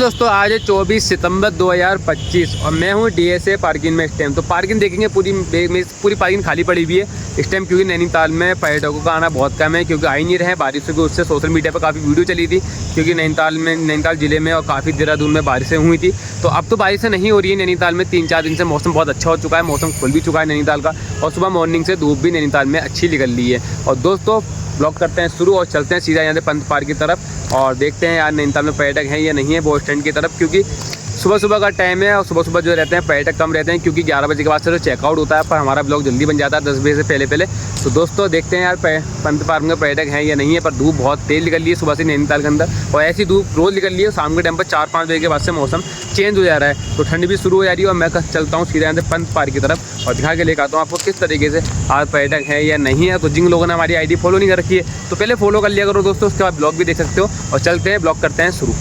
दोस्तों आज है 24 सितंबर 2025 और मैं हूँ डीएसए पार्किंग में। इस टाइम तो पार्किंग देखेंगे पूरी पार्किंग खाली पड़ी हुई है इस टाइम, क्योंकि नैनीताल में पर्यटकों का आना बहुत कम है, क्योंकि आ ही नहीं रहे बारिश की। उससे सोशल मीडिया पर काफ़ी वीडियो चली थी, क्योंकि नैनीताल ज़िले में और काफ़ी देहरादून में बारिशें हुई थी। तो अब तो बारिशें नहीं हो रही है नैनीताल में। 3-4 दिन से मौसम बहुत अच्छा हो चुका है, मौसम खुल भी चुका है नैनीताल का, और सुबह मॉर्निंग से धूप भी नैनीताल में अच्छी निकल रही है। और दोस्तों ब्लॉग करते हैं शुरू और चलते हैं सीधा यहाँ से पंत पार्क की तरफ और देखते हैं यार नैनीताल में पर्यटक हैं या नहीं है बस स्टैंड की तरफ, क्योंकि सुबह सुबह का टाइम है और सुबह सुबह जो रहते हैं पर्यटक कम रहते हैं, क्योंकि 11 बजे के बाद से तो चेकआउट होता है। पर हमारा ब्लॉग जल्दी बन जाता है 10 बजे से पहले। तो दोस्तों देखते हैं यार पंत पार्क में पर्यटक हैं या नहीं है। पर धूप बहुत तेज़ निकल रही है सुबह से नैनीताल के अंदर, और ऐसी धूप रोज़ निकल रही है। शाम के टाइम पर 4-5 बजे के बाद से मौसम चेंज हो जा रहा है, तो ठंड भी शुरू हो जा रही है। और मैं चलता हूँ सीधा यहाँ से पंत पार्क की तरफ और दिखा के लेकर आता हूँ आपको किस तरीके से आज पर्यटक है या नहीं है। तो जिन लोगों ने हमारी आईडी फॉलो नहीं कर रखी है तो पहले फॉलो कर लिया करो दोस्तों, उसके बाद ब्लॉग भी देख सकते हो। और चलते हैं ब्लॉग करते हैं शुरू।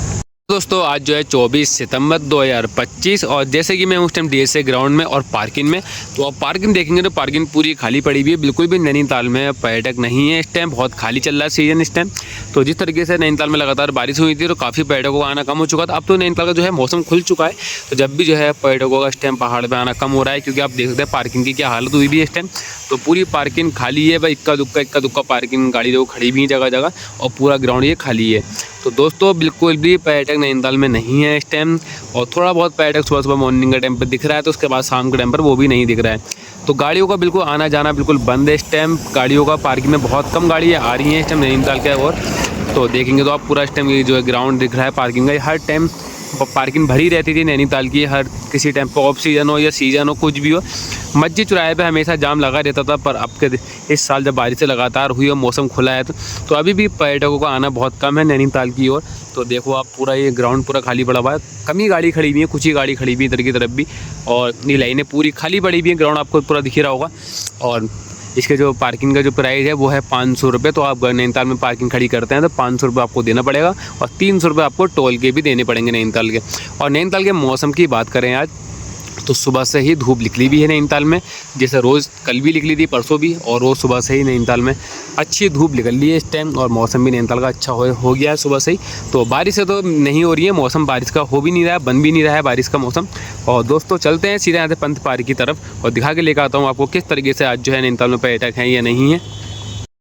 दोस्तों आज जो है 24 सितंबर 2025 और जैसे कि मैं उस टाइम डीएसए ग्राउंड में और पार्किंग में, तो आप पार्किंग देखेंगे तो पार्किंग पूरी खाली पड़ी हुई है। बिल्कुल भी नैनीताल में पर्यटक नहीं है इस टाइम, बहुत खाली चल रहा है सीजन इस टाइम। तो जिस तरीके से नैनीताल में लगातार बारिश हुई थी तो काफ़ी पर्यटकों का आना कम हो चुका था। अब तो नैनीताल का जो है मौसम खुल चुका है, तो जब भी जो है पर्यटकों का इस टाइम पहाड़ पर आना कम हो रहा है, क्योंकि आप देख सकते हैं पार्किंग की क्या हालत हुई भी है इस टाइम। तो पूरी पार्किंग खाली है भाई, इक्का दुक्का पार्किंग गाड़ी जो खड़ी भी है जगह जगह, और पूरा ग्राउंड ये खाली है। तो दोस्तों बिल्कुल भी पर्यटक नैनीताल में नहीं है इस टाइम, और थोड़ा बहुत पर्यटक सुबह सुबह मॉर्निंग के टाइम पर दिख रहा है, तो उसके बाद शाम के टाइम पर वो भी नहीं दिख रहा है। तो गाड़ियों का बिल्कुल आना जाना बिल्कुल बंद है इस टाइम। गाड़ियों का पार्किंग में बहुत कम गाड़ियाँ आ रही हैं इस टाइम नैनीताल के। और तो देखेंगे तो आप पूरा इस टाइम ये जो है ग्राउंड दिख रहा है पार्किंग का, हर टाइम पार्किंग भरी रहती थी नैनीताल की। हर किसी टाइम पर ऑफ सीज़न हो या सीज़न हो कुछ भी हो, मस्जिद चौराहे पे हमेशा जाम लगा रहता था। पर अब के इस साल जब बारिश लगातार हुई और मौसम खुला है तो अभी भी पर्यटकों का आना बहुत कम है नैनीताल की ओर। तो देखो आप पूरा ये ग्राउंड पूरा खाली पड़ा हुआ है, कम ही गाड़ी खड़ी हुई है, कुछ ही गाड़ी खड़ी हुई है इधर की तरफ भी, और ये लाइनें पूरी खाली पड़ी हुई है। ग्राउंड आपको पूरा दिख रहा होगा। और इसके जो पार्किंग का जो प्राइस है वो है 500 रुपये। तो आप नैनीताल में पार्किंग खड़ी करते हैं तो 500 रुपये आपको देना पड़ेगा, और 300 रुपये आपको टोल के भी देने पड़ेंगे नैनीताल के। और नैनीताल के मौसम की बात करें आज, तो सुबह से ही धूप निकली भी है नैनीताल में, जैसे रोज़ कल भी निकली थी परसों भी, और रोज़ सुबह से ही नैनीताल में अच्छी धूप निकल रही है इस टाइम। और मौसम भी नैनीताल का अच्छा हो गया है सुबह से ही। तो बारिश से तो नहीं हो रही है, मौसम बारिश का हो भी नहीं रहा है, बन भी नहीं रहा है बारिश का मौसम। और दोस्तों चलते हैं सीधे यहाँ से पंत पार्क की तरफ और दिखा के लेकर आता हूँ आपको किस तरीके से आज जो है नैनीताल में पर्यटक हैं या नहीं है।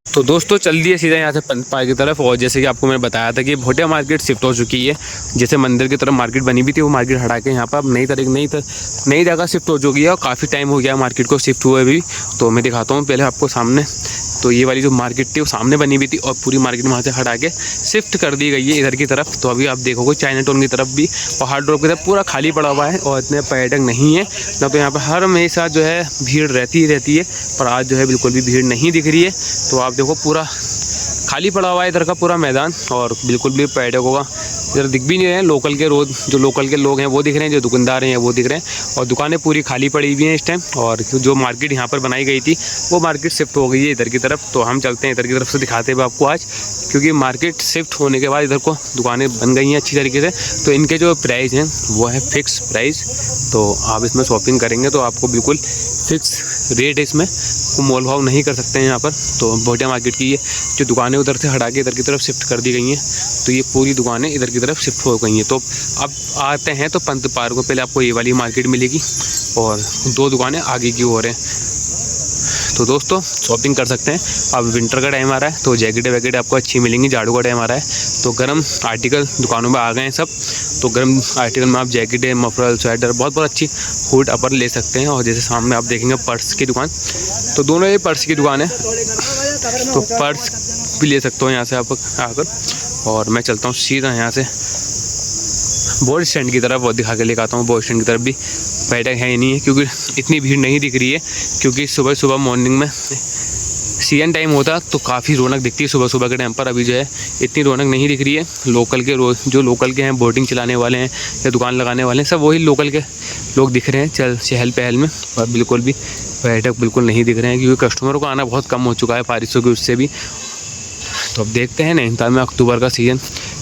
तो दोस्तों चल दिए सीधा यहाँ से पंत पार्क की तरफ। और जैसे कि आपको मैंने बताया था कि भोटिया मार्केट शिफ्ट हो चुकी है, जैसे मंदिर की तरफ मार्केट बनी हुई थी वो मार्केट हटा के यहाँ पर अब नई जगह शिफ्ट हो चुकी है, और काफ़ी टाइम हो गया मार्केट को शिफ्ट हुए भी। तो मैं दिखाता हूँ पहले आपको सामने। तो ये वाली जो मार्केट थी वो सामने बनी हुई थी, और पूरी मार्केट वहाँ से हटा के शिफ्ट कर दी गई है इधर की तरफ। तो अभी आप देखोगे चाइना टाउन की तरफ भी, पहाड़ रोड की तरफ पूरा खाली पड़ा हुआ है, और इतने पर्यटक नहीं है ना। तो यहाँ पर हर हमेशा जो है भीड़ रहती है, पर आज जो है बिल्कुल भी भीड़ नहीं दिख रही है। तो आप देखो पूरा खाली पड़ा हुआ है इधर का पूरा मैदान, और बिल्कुल भी पर्यटकों का इधर दिख भी नहीं रहे हैं। लोकल के लोग हैं वो दिख रहे हैं, जो दुकानदार हैं वो दिख रहे हैं, और दुकानें पूरी खाली पड़ी हुई हैं इस टाइम। और जो मार्केट यहाँ पर बनाई गई थी वो मार्केट शिफ्ट हो गई है इधर की तरफ। तो हम चलते हैं इधर की तरफ से दिखाते हुए आपको आज, क्योंकि मार्केट शिफ्ट होने के बाद इधर को दुकानें बन गई हैं अच्छी तरीके से। तो इनके जो प्राइस हैं वो है फिक्स प्राइस। तो आप इसमें शॉपिंग करेंगे तो आपको बिल्कुल फिक्स रेट है, इसमें मोल भाव नहीं कर सकते हैं यहाँ पर। तो भोटिया मार्केट की ये जो दुकानें उधर से हटा के इधर की तरफ शिफ्ट कर दी गई हैं, तो ये पूरी दुकानें इधर की तरफ शिफ्ट हो गई हैं। तो अब आते हैं तो पंत पार्क को, पहले आपको ये वाली मार्केट मिलेगी और 2 दुकानें आगे की ओर हैं। तो दोस्तों शॉपिंग कर सकते हैं। अब विंटर का टाइम आ रहा है तो जैकेटें आपको अच्छी मिलेंगी, झाड़ू का टाइम आ रहा है तो गर्म आर्टिकल दुकानों में आ गए हैं सब। तो गर्म आर्टिकल में आप जैकेटें, मफलर, स्वेटर, बहुत अच्छी हुड अपर ले सकते हैं। और जैसे सामने आप देखेंगे पर्स की दुकान, तो दोनों ये पर्स की दुकान है, तो पर्स भी ले सकते हो यहाँ से आप आकर। और मैं चलता हूँ सीधा यहाँ से बस स्टैंड की तरफ, वो दिखा के लेकर आता हूँ। बस स्टैंड की तरफ भी पर्यटक है ही नहीं है, क्योंकि इतनी भीड़ नहीं दिख रही है, क्योंकि सुबह मॉर्निंग में सीजन टाइम होता तो काफ़ी रौनक दिखती है सुबह के टाइम पर। अभी जो है इतनी रौनक नहीं दिख रही है। जो लोकल के हैं, बोटिंग चलाने वाले हैं या दुकान लगाने वाले हैं, सब वही लोकल के लोग दिख रहे हैं चहल पहल में। और बिल्कुल भी पर्यटक बिल्कुल नहीं दिख रहे हैं, क्योंकि कस्टमरों का आना बहुत कम हो चुका है बारिशों की उससे भी। तो अब देखते हैं नैनीताल में अक्टूबर का सीज़न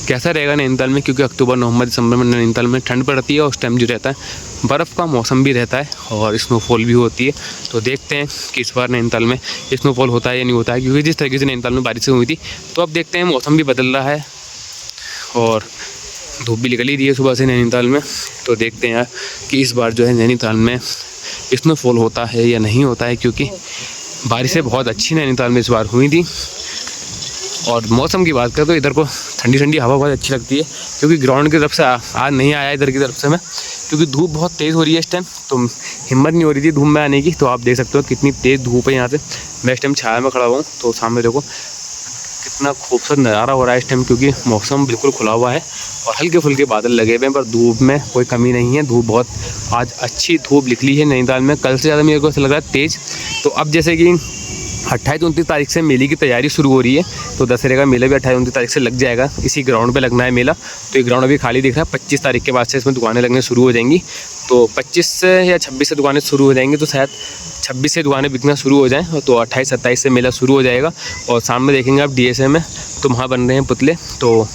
कैसा रहेगा नैनीताल में, क्योंकि अक्टूबर, नवंबर, दिसंबर में नैनीताल में ठंड पड़ती है, और उस टाइम जो रहता है बर्फ़ का मौसम भी रहता है और स्नोफॉल भी होती है। तो देखते हैं कि इस बार नैनीताल में स्नोफॉल होता है या नहीं होता है, क्योंकि जिस तरीके से नैनीताल में बारिशें हुई थी। तो अब देखते हैं, मौसम भी बदल रहा है और धूप भी निकल ही रही है सुबह से नैनीताल में। तो देखते हैं यार कि इस बार जो है नैनीताल में स्नोफॉल होता है या नहीं होता है, क्योंकि बारिशें बहुत अच्छी नैनीताल में इस बार हुई थी। और मौसम की बात करें तो इधर को ठंडी ठंडी हवा बहुत अच्छी लगती है, क्योंकि ग्राउंड की तरफ से आज नहीं आया इधर की तरफ से मैं, क्योंकि धूप बहुत तेज़ हो रही है इस टाइम, तो हिम्मत नहीं हो रही थी धूप में आने की। तो आप देख सकते हो कितनी तेज़ धूप है यहाँ से। मैं इस टाइम छाया में खड़ा हुआ हूँ, तो सामने देखो कितना खूबसूरत नज़ारा हो रहा है इस टाइम, क्योंकि मौसम बिल्कुल खुला हुआ है और हल्के फुल्के बादल लगे हुए हैं, पर धूप में कोई कमी नहीं है। धूप बहुत आज अच्छी धूप निकली है नैनीताल में, कल से ज़्यादा मेरे को ऐसा लग रहा है तेज़। तो अब जैसे कि 28-29 तारीख से मेले की तैयारी शुरू हो रही है, तो दशहरे का मेला भी 28-29 तारीख से लग जाएगा। इसी ग्राउंड पे लगना है मेला, तो ये ग्राउंड अभी खाली दिख रहा है। 25 तारीख के बाद से इसमें दुकानें लगने शुरू हो जाएंगी, तो 25 से या 26 से दुकानें शुरू हो जाएंगी, तो शायद 26 से दुकानें बिकना शुरू हो जाएँ, तो 28-27 से मेला शुरू हो जाएगा। और सामने देखेंगे आप DSA में, तो वहाँ बन रहे हैं पुतले, तो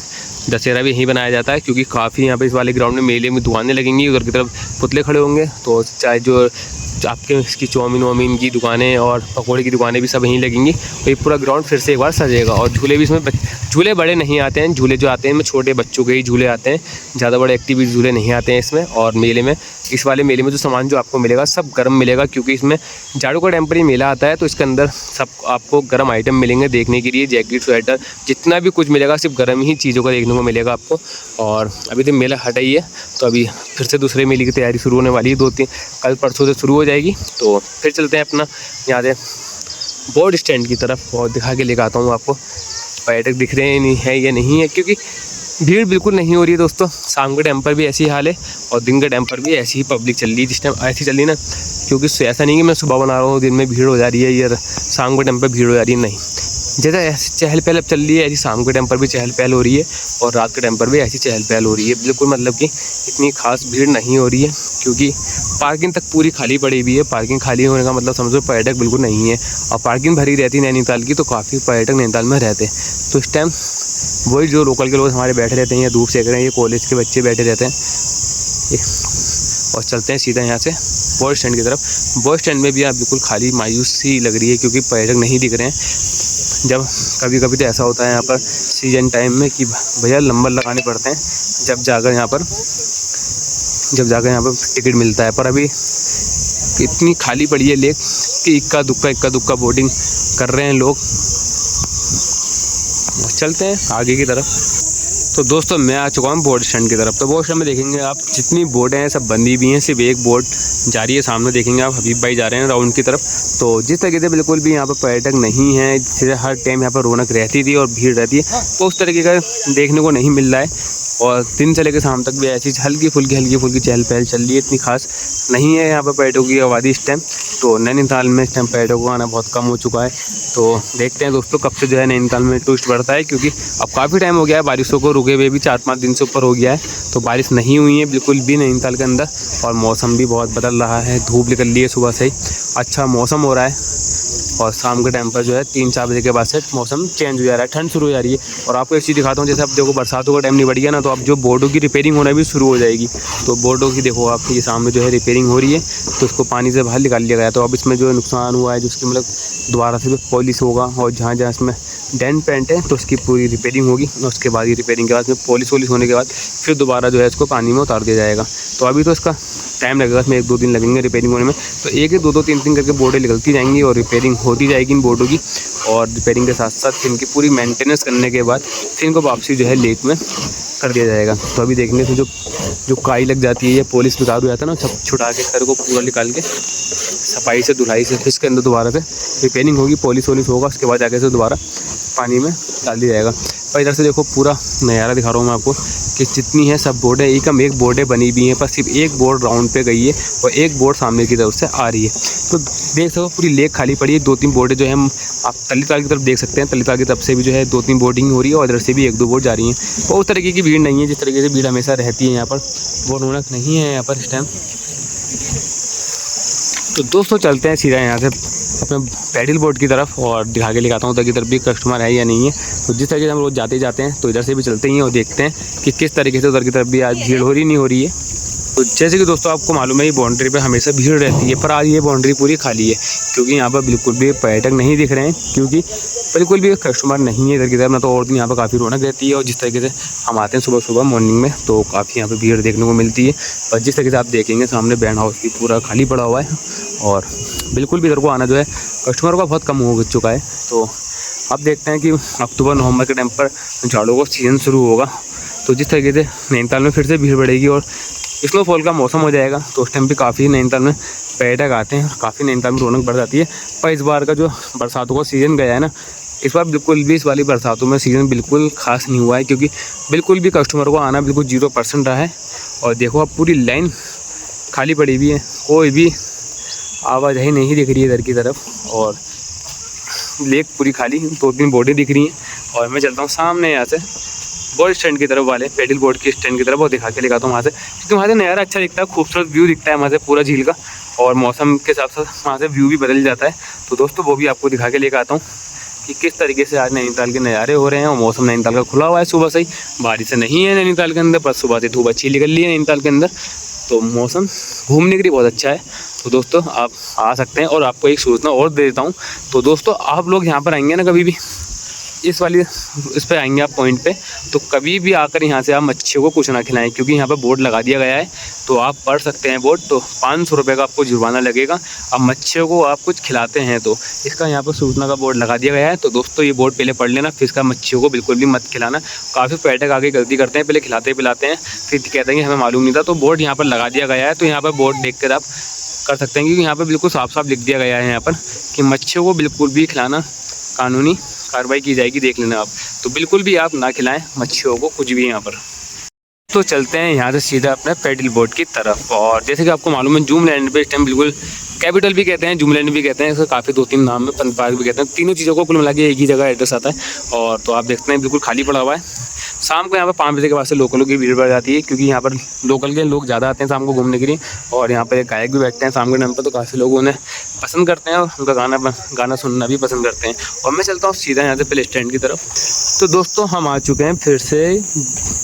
दशहरा भी यहीं बनाया जाता है, क्योंकि काफ़ी यहाँ पे इस वाले ग्राउंड में मेले में दुकानें लगेंगी, उधर की तरफ पुतले खड़े होंगे। तो चाहे जो आपके इसकी चाउमीन वामीन की दुकानें और पकौड़े की दुकानें भी सब यहीं लगेंगी, तो ये पूरा ग्राउंड फिर से एक बार सजेगा। और झूले भी इसमें झूले बड़े नहीं आते हैं, झूले जो आते हैं इसमें छोटे बच्चों के ही झूले आते हैं, ज़्यादा बड़े एक्टिविटी झूले नहीं आते हैं इसमें। और मेले में, इस वाले मेले में जो सामान जो आपको मिलेगा सब गर्म मिलेगा, क्योंकि इसमें झाड़ू का टेम्परेरी मेला आता है, तो इसके अंदर सब आपको गर्म आइटम मिलेंगे देखने के लिए। जैकेट, स्वेटर, जितना भी कुछ मिलेगा सिर्फ गर्म ही चीज़ों का देखने को मिलेगा आपको। और अभी तो मेला हटा ही है, तो अभी फिर से दूसरे मेले की तैयारी शुरू होने वाली है, 2-3 कल परसों से शुरू हो जाएगी। तो फिर चलते हैं अपना यहाँ से बोर्ड स्टैंड की तरफ और दिखा के लेकर आता हूँ आपको पर्यटक दिख रहे हैं नहीं है या नहीं है, क्योंकि भीड़ बिल्कुल नहीं हो रही है दोस्तों। शाम के टाइम पर भी ऐसी हाल है और दिन के टाइम पर भी ऐसी ही पब्लिक चल रही है, जिस टाइम ऐसी चल रही है ना, क्योंकि ऐसा नहीं कि मैं सुबह बना रहा हूँ दिन में भीड़ हो जा रही है या शाम के टाइम पर भीड़ हो जा रही है, नहीं। जैसे ऐसी चहल पहल अब चल रही है, ऐसी शाम के टाइम पर भी चहल पहल हो रही है और रात के टाइम पर भी ऐसी चहल पहल हो रही है। बिल्कुल मतलब कि इतनी खास भीड़ नहीं हो रही है, क्योंकि पार्किंग तक पूरी खाली पड़ी हुई है। पार्किंग खाली होने का मतलब समझो पर्यटक बिल्कुल नहीं है, और पार्किंग भरी रहती है नैनीताल की, तो काफ़ी पर्यटक नैनीताल में रहते हैं। तो इस टाइम वही जो लोकल के लोग हमारे बैठे रहते हैं या धूप सेक रहे हैं, ये कॉलेज के बच्चे बैठे रहते हैं। और चलते हैं सीधा यहाँ से बस स्टैंड की तरफ। बस स्टैंड में भी आप बिल्कुल खाली मायूसी लग रही है, क्योंकि पर्यटक नहीं दिख रहे हैं। जब कभी कभी तो ऐसा होता है यहाँ पर सीजन टाइम में कि भैया नंबर लगाने पड़ते हैं, जब जाकर यहाँ पर टिकट मिलता है। पर अभी इतनी खाली पड़ी है लेक कि इक्का दुक्का बोटिंग कर रहे हैं लोग। चलते हैं आगे की तरफ। तो दोस्तों मैं आ चुका हूँ बोट स्टैंड की तरफ। तो बोट स्टैंड में देखेंगे आप जितनी बोटें हैं सब बंदी भी हैं, सिर्फ एक बोट जा रही है। सामने देखेंगे आप हबीब भाई जा रहे हैं राउंड की तरफ। तो जिस तरीके से बिल्कुल भी यहाँ पर पर्यटक नहीं है, जिससे हर टाइम यहाँ पर रौनक रहती थी और भीड़ रहती है, तो उस तरीके का देखने को नहीं मिल रहा है। और दिन से लेकर शाम तक भी ऐसी हल्की फुल्की चहल पहल चल रही है, इतनी खास नहीं है यहाँ पर पर्यटकों की आबादी इस टाइम। तो नैनीताल में इस टाइम पर्यटकों का आना बहुत कम हो चुका है। तो देखते हैं दोस्तों कब से जो है नैनीताल में टूरिस्ट बढ़ता है, क्योंकि अब काफ़ी टाइम हो गया है बारिशों को रुके हुए भी, 4-5 दिन से ऊपर हो गया है। तो बारिश नहीं हुई है बिल्कुल भी नैनीताल के अंदर, और मौसम भी बहुत बदल रहा है। धूप निकल रही है सुबह से ही, अच्छा मौसम हो रहा है। और शाम के टाइम पर जो है 3-4 बजे के बाद से मौसम चेंज हो जा रहा है, ठंड शुरू हो जा रही है। और आपको एक चीज़ दिखाता हूँ, जैसे अब देखो बरसातों का टाइम नहीं बढ़ गया ना, तो अब जो बोर्डों की रिपेयरिंग होना भी शुरू हो जाएगी। तो बोर्डों की देखो आप ये सामने जो है रिपेयरिंग हो रही है, तो उसको पानी से बाहर निकाल लिया गया। तो अब इसमें जो नुकसान हुआ है, जो उसकी मतलब दोबारा से पॉलिश होगा, और जहाँ जहाँ इसमें डेंट पेंट है तो उसकी पूरी रिपेयरिंग होगी। और उसके बाद ये रिपेयरिंग के बाद में पॉलिश होने के बाद फिर दोबारा जो है इसको पानी में उतार दिया जाएगा। तो अभी तो इसका टाइम लगेगा, इसमें 1-2 दिन लगेंगे रिपेयरिंग होने में। तो 1-2-3 करके बोर्डें निकलती जाएंगी और रिपेयरिंग होती जाएगी इन बोर्डों की। और रिपेयरिंग के साथ साथ इनकी पूरी मेंटेनेंस करने के बाद फिर इनको वापसी जो है लेक में कर दिया जाएगा। तो अभी देखेंगे तो जो काई लग जाती है या पॉलिश बेकार हो जाता है ना, सब छुटा के सर को पूरा निकाल के सफाई से धुलाई से फिर इसके अंदर दोबारा से रिपेयरिंग होगी, पॉलिश होगा, उसके बाद जाके से दोबारा पानी में डाल दिया जाएगा। और इधर से देखो पूरा नज़ारा दिखा रहा हूँ मैं आपको कि जितनी है सब बोर्डें एक बोर्डें बनी हुई हैं, पर सिर्फ एक बोर्ड राउंड पे गई है और एक बोर्ड सामने की तरफ से आ रही है। तो देख सको पूरी लेक खाली पड़ी है। 2-3 बोर्डें जो है हम आप तलीताल की तरफ देख सकते हैं, तलीताल की तरफ से भी जो है 2-3 बोर्डिंग हो रही है और इधर से भी 1-2 बोर्ड जा रही हैं। तो उस तरीके की भीड़ नहीं है जिस तरीके से भीड़ हमेशा रहती है यहाँ पर, वो रौनक नहीं है यहाँ पर इस टाइम। तो दोस्तों चलते हैं सीधा यहाँ से अपने पैडल बोट की तरफ और दिखा के लेकर हूँ उधर की तरफ भी कस्टमर है या नहीं है। तो जिस तरीके से हम रोज़ जाते हैं तो इधर से भी चलते ही हैं और देखते हैं कि किस तरीके से उधर की तरफ भी आज भीड़ हो रही नहीं हो रही है। तो जैसे कि दोस्तों आपको मालूम है, ये बाउंड्री पे हमेशा भीड़ रहती है, पर आज ये बाउंड्री पूरी खाली है क्योंकि यहाँ पर बिल्कुल भी पर्यटक नहीं दिख रहे हैं, क्योंकि बिल्कुल भी कस्टमर नहीं है इधर की तरफ। ना तो और दिन यहाँ पर काफ़ी रौनक रहती है, और जिस तरीके से हम आते हैं सुबह सुबह मॉर्निंग में तो काफ़ी यहाँ पर भीड़ देखने को मिलती है। और जिस तरीके से आप देखेंगे सामने बैंड हाउस भी पूरा खाली पड़ा हुआ है, और बिल्कुल भी इधर को आना जो है कस्टमर का बहुत कम हो चुका है। तो आप देखते हैं कि अक्टूबर नवंबर के टाइम पर झाड़ों का सीज़न शुरू होगा, तो जिस तरीके से नैनीताल में फिर से भीड़ बढ़ेगी और स्नोफॉल का मौसम हो जाएगा, तो उस टाइम पे काफ़ी नैनीताल में पर्यटक आते हैं, काफ़ी नैनीताल में रौनक बढ़ जाती है। पर इस बार का जो बरसातों का सीज़न गया है ना, इस बार बिल्कुल भी इस वाली बरसातों में सीज़न बिल्कुल खास नहीं हुआ है, क्योंकि बिल्कुल भी कस्टमर को आना बिल्कुल 0% रहा है। और देखो अब पूरी लाइन खाली पड़ी हुई है, कोई भी आवाजाही नहीं दिख रही है इधर की तरफ, और लेक पूरी खाली, 2-3 बोटें दिख रही हैं। और मैं चलता हूँ सामने यहाँ से बोट स्टैंड की तरफ, वाले पेडल बोट की स्टैंड की तरफ, वो दिखा के लेकर आता हूँ वहाँ से, क्योंकि वहाँ से नज़ारा अच्छा दिखता है, खूबसूरत व्यू दिखता है वहाँ से पूरा झील का, और मौसम के हिसाब से वहाँ से व्यू भी बदल जाता है। तो दोस्तों वो भी आपको दिखा के लेकर आता हूँ कि किस तरीके से आज नैनीताल के नज़ारे हो रहे हैं। और मौसम नैनीताल का खुला हुआ है सुबह से ही, बारिश नहीं है नैनीताल के अंदर, पर सुबह से धूप अच्छी निकल ली है नैनीताल के अंदर, तो मौसम घूमने के लिए बहुत अच्छा है। तो दोस्तों आप आ सकते हैं। और आपको एक सूचना और दे देता हूँ, तो दोस्तों आप लोग यहाँ पर आएंगे ना, कभी भी इस पर आएंगे आप पॉइंट पे, तो कभी भी आकर यहाँ से आप मच्छियों को कुछ ना खिलाएं, क्योंकि यहाँ पर बोर्ड लगा दिया गया है, तो आप पढ़ सकते हैं बोर्ड, तो 500 रुपये का आपको जुर्माना लगेगा अब मच्छियों को आप कुछ खिलाते हैं तो। इसका यहाँ पर सूचना का बोर्ड लगा दिया गया है, तो दोस्तों ये बोर्ड पहले पढ़ लेना, फिर इसका मच्छियों को बिल्कुल भी मत खिलाना। काफ़ी पर्यटक आगे गलती करते हैं, पहले खिलाते पिलाते हैं, फिर कहते हैं कि हमें मालूम नहीं था, तो बोर्ड यहाँ पर लगा दिया गया है, तो यहाँ पर बोर्ड देख कर आप कर सकते हैं, क्योंकि यहाँ पर बिल्कुल साफ साफ लिख दिया गया है यहाँ पर कि मच्छियों को बिल्कुल भी खिलाना कानूनी कार्रवाई की जाएगी, देख लेना आप। तो बिल्कुल भी आप ना खिलाएं मच्छियों को कुछ भी यहाँ पर। तो चलते हैं यहाँ से सीधा अपने पेडल बोट की तरफ। और जैसे कि आपको मालूम है जूम लैंड पे इस टाइम बिल्कुल कैपिटल भी कहते हैं, जूम लैंड भी कहते हैं, इसका काफ़ी 2-3 नाम है, फन पार्क भी कहते हैं, तीनों चीज़ों को कुल मिला के एक ही जगह एड्रेस आता है। और तो आप देखते हैं बिल्कुल खाली पड़ा हुआ है। शाम को यहाँ पर 5 बजे के बाद से लोकलों की भीड़ बढ़ जाती है, क्योंकि यहाँ पर लोकल के लोग ज़्यादा आते हैं शाम को घूमने के लिए, और यहाँ पर एक गायक भी बैठते हैं शाम के टाइम पर, तो काफ़ी लोग उन्हें पसंद करते हैं और उनका गाना सुनना भी पसंद करते हैं। और मैं चलता हूँ सीधा यहाँ से पहले स्टैंड की तरफ। तो दोस्तों हम आ चुके हैं फिर से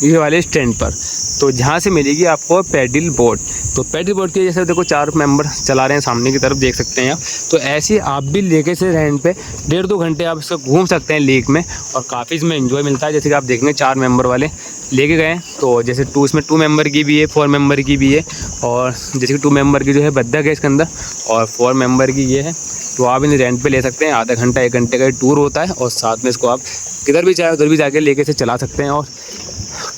ये वाले स्टैंड पर, तो जहाँ से मिलेगी आपको पेडल बोट। तो पेडल बोट के जैसे देखो 4 मेंबर चला रहे हैं सामने की तरफ, देख सकते हैं आप। तो ऐसे आप भी लेके से रेंट पे 1.5-2 घंटे आप इसको घूम सकते हैं लेक में, और काफ़ी इसमें एंजॉय मिलता है। जैसे कि आप देखेंगे 4 मेंबर वाले लेके गए, तो जैसे इसमें 2 मेंबर की भी है, 4 मेंबर की भी है, और जैसे कि 2 मेंबर की जो है बत्तख है इसके अंदर, और 4 मेंबर की ये है। तो आप इन्हें रेंट पे ले सकते हैं, आधा घंटा 1 घंटे का टूर होता है, और साथ में इसको आप किधर भी चाहे उधर भी जाके लेके से चला सकते हैं। और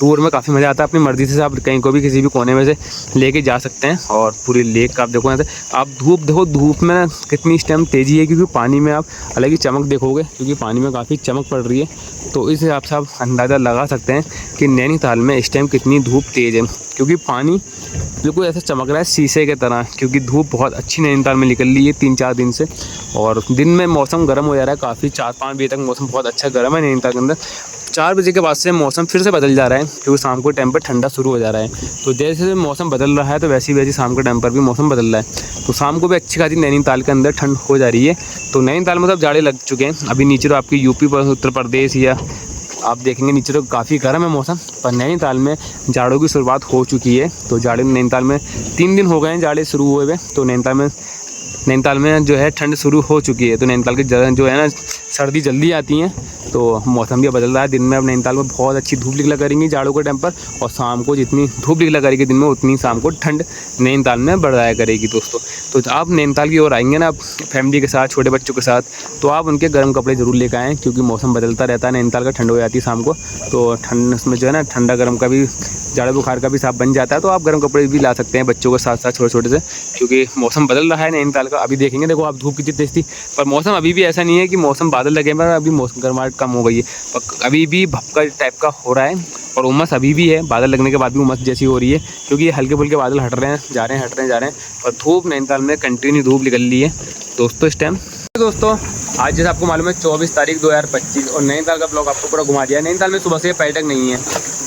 टूर में काफ़ी मज़ा आता है, अपनी मर्ज़ी से आप कहीं को भी किसी भी कोने में से लेके जा सकते हैं। और पूरी लेक का आप देखो यहाँ से, आप धूप देखो, धूप में कितनी इस टाइम तेज़ी है, क्योंकि पानी में आप अलग ही चमक देखोगे, क्योंकि पानी में काफ़ी चमक पड़ रही है। तो इस हिसाब से आप अंदाज़ा लगा सकते हैं कि नैनीताल में इस टाइम कितनी धूप तेज़ है, क्योंकि पानी बिल्कुल ऐसा चमक रहा है शीशे की तरह, क्योंकि धूप बहुत अच्छी नैनीताल में निकल रही है 3-4 दिन से। और दिन में मौसम गर्म हो जा रहा है काफ़ी, 4-5 बजे तक मौसम बहुत अच्छा गर्म है नैनीताल के अंदर। 4 बजे के बाद से मौसम फिर से बदल जा रहा है, क्योंकि शाम को टाइम पर ठंडा शुरू हो जा रहा है। तो जैसे जैसे मौसम बदल रहा है, तो वैसे वैसे शाम के टाइम पर भी मौसम बदल रहा है, तो शाम को भी अच्छी खासी नैनीताल के अंदर ठंड हो जा रही है। तो नैनीताल में सब जाड़े लग चुके हैं। अभी नीचे तो आपकी यूपी उत्तर प्रदेश या आप देखेंगे नीचे तो काफ़ी गर्म है मौसम, पर नैनीताल में जाड़ों की शुरुआत हो चुकी है। तो जाड़े नैनीताल में 3 दिन हो गए हैं जाड़े शुरू हुए हुए, तो नैनीताल में जो है ठंड शुरू हो चुकी है। तो नैनीताल की जो है ना सर्दी जल्दी आती हैं, तो मौसम भी बदल रहा है। दिन में अब नैनीताल में बहुत अच्छी धूप निकला करेंगी जाड़ों के टाइम पर, और शाम को जितनी धूप निकला करेगी दिन में, उतनी शाम को ठंड नैनीताल में बढ़ जाया करेगी दोस्तों। तो आप नैनीताल की ओर आएंगे ना फैमिली के साथ, छोटे बच्चों के साथ, तो आप उनके गर्म कपड़े ज़रूर लेकर आएँ, क्योंकि मौसम बदलता रहता है। नैनीताल का ठंड हो जाती है शाम को, तो ठंड उसमें जो है ना ठंडा गर्म का भी, जाड़े बुखार का भी साफ बन जाता है। तो आप गर्म कपड़े भी ला सकते हैं बच्चों के साथ साथ छोटे छोटे से, क्योंकि मौसम बदल रहा है नैनीताल का। अभी देखेंगे देखो आप धूप कितनी तेज थी, पर मौसम अभी भी ऐसा नहीं है कि मौसम बादल लगे, पर अभी मौसम गर्माहट कम हो गई है, अभी भी भपका टाइप का हो रहा है, और उमस अभी भी है। बादल लगने के बाद भी उमस जैसी हो रही है, क्योंकि हल्के फुल्के बादल हट रहे हैं जा रहे हैं, और धूप नैनीताल में कंटिन्यू धूप निकल रही है दोस्तों इस टाइम। दोस्तों आज जैसे आपको मालूम है 24 तारीख 2025, और नैनीताल का ब्लॉग आपको पूरा घुमा दिया। नैनीताल में सुबह से पर्यटक नहीं है,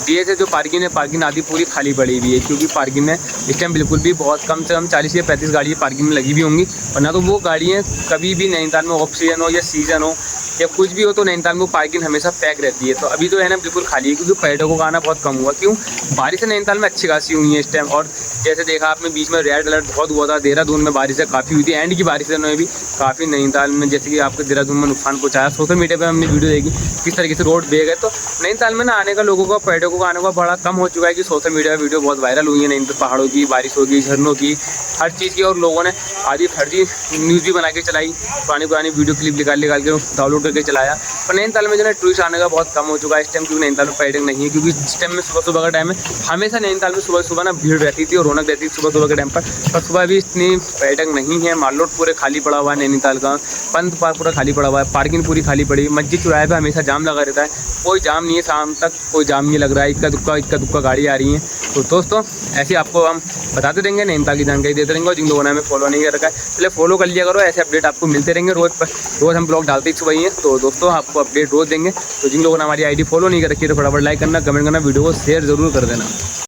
डीएसए जो पार्किंग है, पार्किंग आदि पूरी खाली पड़ी हुई है, क्योंकि पार्किंग में इस टाइम बिल्कुल भी बहुत कम से कम 40 या 35 गाड़ियाँ पार्किंग में लगी हुई होंगी, और ना तो वो गाड़ियाँ कभी भी नैनीताल में ऑफ सीजन हो या सीजन हो या कुछ भी हो, तो नैनीताल में पार्किंग हमेशा पैक रहती है। तो अभी तो है ना बिल्कुल खाली है, क्योंकि पर्यटकों का आना बहुत कम हुआ। क्यों? बारिश नैनीताल में अच्छी खासी हुई है इस टाइम, और जैसे देखा आपने बीच में रेड अलर्ट बहुत हुआ था, देहरादून में बारिशें काफ़ी हुई थी, एंड की बारिशों ने भी काफ़ी नैनीताल में जैसे कि आपके देहरादून में नुकसान पहुँचाया। सोशल मीडिया पर हमने वीडियो देखी किस तरीके से रोड बेग है। तो नैनीताल में ना आने का लोगों का, पर्यटकों का आने का बड़ा कम हो चुका है कि सोशल मीडिया वीडियो बहुत वायरल हुई है नैनीताल पहाड़ों की, बारिशों की, झरनों की, हर चीज़ की, और लोगों ने आदि फर्जी न्यूज़ भी बना के चलाई, पुरानी वीडियो क्लिप निकाल के डाउनलोड करके चलाया। पर नैनीताल में जो है टूरिस्ट आने का बहुत कम हो चुका है इस टाइम, क्योंकि नैनीताल में पर्यटक नहीं है। क्योंकि इस टाइम में सुबह का टाइम है, हमेशा नैनीताल में सुबह ना भीड़ रहती थी और रौनक रहती थी सुबह के टाइम पर सुबह भी इतनी पर्यटक नहीं है। माल रोड पूरे खाली पड़ा हुआ है नैनीताल का, पंत पार्क पूरा खाली पड़ा हुआ है, पार्किंग पूरी खाली पड़ी, मस्जिद चौराहे पर हमेशा जाम लगा रहता है, कोई जाम नहीं है, शाम तक कोई जाम नहीं लग रहा है, इक्का दुक्का गाड़ी आ रही है। तो दोस्तों ऐसे आपको हम बताते रहेंगे, नैनीताल की जानकारी देते रहेंगे, और जिन लोगों ने हमें फॉलो नहीं कर रखा है पहले फॉलो कर लिया करो, ऐसे अपडेट आपको मिलते रहेंगे रोज़ हम ब्लॉग डालते ही सुबह ही है। तो दोस्तों आपको अपडेट रोज़ देंगे। तो जिन लोगों ने हमारी आईडी फॉलो नहीं कर रखी है तो फटाफट लाइक करना, कमेंट करना, वीडियो को शेयर ज़रूर कर देना।